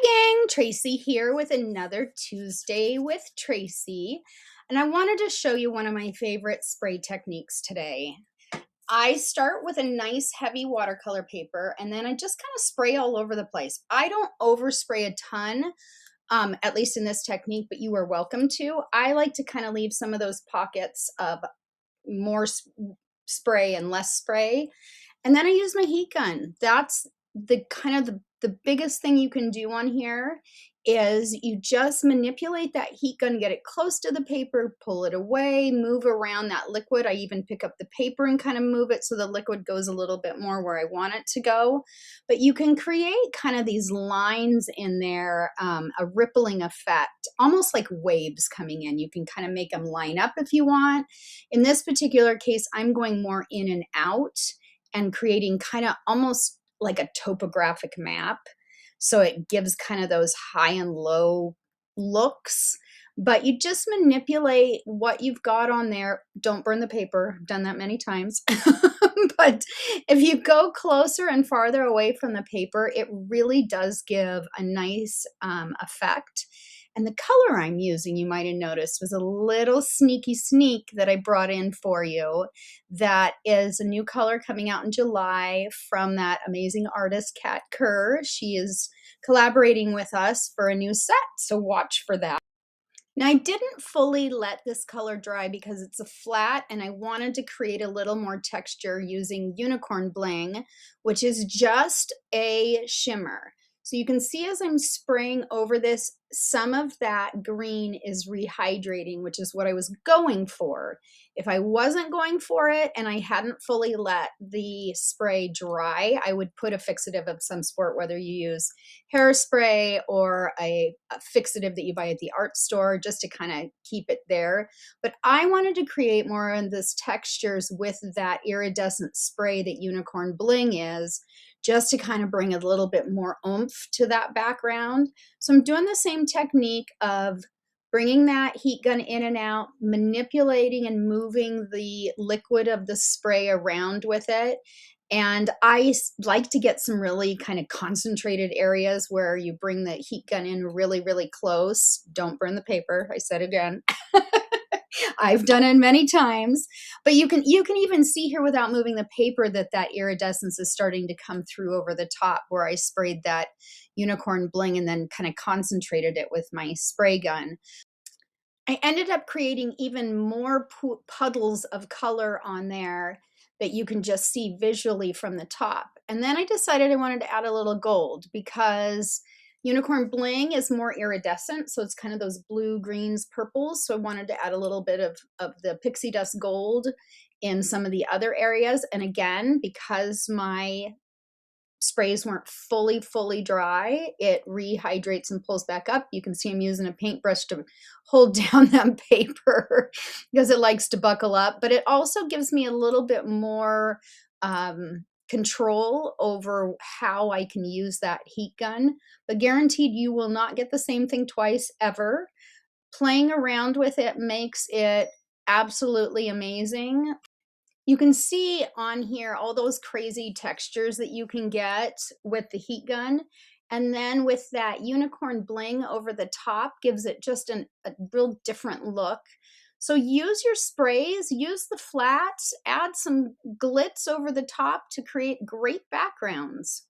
Hi gang, Tracey here with another Tuesday with Tracey. And I wanted to show you one of my favorite spray techniques today. I start with a nice heavy watercolor paper and then I just kind of spray all over the place. I don't overspray a ton, at least in this technique, but you are welcome to. I like to kind of leave some of those pockets of more spray and less spray. And then I use my heat gun. That's the kind of the biggest thing you can do on here is you just manipulate that heat gun, get it close to the paper, pull it away, move around that liquid. I even pick up the paper and kind of move it so the liquid goes a little bit more where I want it to go. But you can create kind of these lines in there, a rippling effect, almost like waves coming in. You can kind of make them line up if you want. In this particular case, I'm going more in and out and creating kind of almost like a topographic map. So it gives kind of those high and low looks, but you just manipulate what you've got on there. Don't burn the paper. I've done that many times. But if you go closer and farther away from the paper, it really does give a nice effect. And the color I'm using, you might have noticed, was a little sneak that I brought in for you. That is a new color coming out in July from that amazing artist, Cat Kerr. She is collaborating with us for a new set, so watch for that. Now, I didn't fully let this color dry because it's a flat and I wanted to create a little more texture using Unicorn Bling, which is just a shimmer. So you can see as I'm spraying over this, some of that green is rehydrating, which is what I was going for. If I wasn't going for it and I hadn't fully let the spray dry, I would put a fixative of some sort, whether you use hairspray or a fixative that you buy at the art store, just to kind of keep it there. But I wanted to create more of this textures with that iridescent spray that Unicorn Bling is, just to kind of bring a little bit more oomph to that background. So I'm doing the same technique of bringing that heat gun in and out, manipulating and moving the liquid of the spray around with it. And I like to get some really kind of concentrated areas where you bring the heat gun in really, really close. Don't burn the paper. I said again. I've done it many times, but you can even see here without moving the paper that that iridescence is starting to come through over the top where I sprayed that Unicorn Bling and then kind of concentrated it with my spray gun. I ended up creating even more puddles of color on there that you can just see visually from the top. And then I decided I wanted to add a little gold because Unicorn Bling is more iridescent, so it's kind of those blue, greens, purples. So I wanted to add a little bit of the pixie dust gold in some of the other areas. And again, because my sprays weren't fully dry, it rehydrates and pulls back up. You can see I'm using a paintbrush to hold down that paper because it likes to buckle up, but it also gives me a little bit more control over how I can use that heat gun. But guaranteed you will not get the same thing twice ever. Playing around with it makes it absolutely amazing. You can see on here all those crazy textures that you can get with the heat gun. And then with that Unicorn Bling over the top gives it just a real different look. So use your sprays, use the flats, add some glitz over the top to create great backgrounds.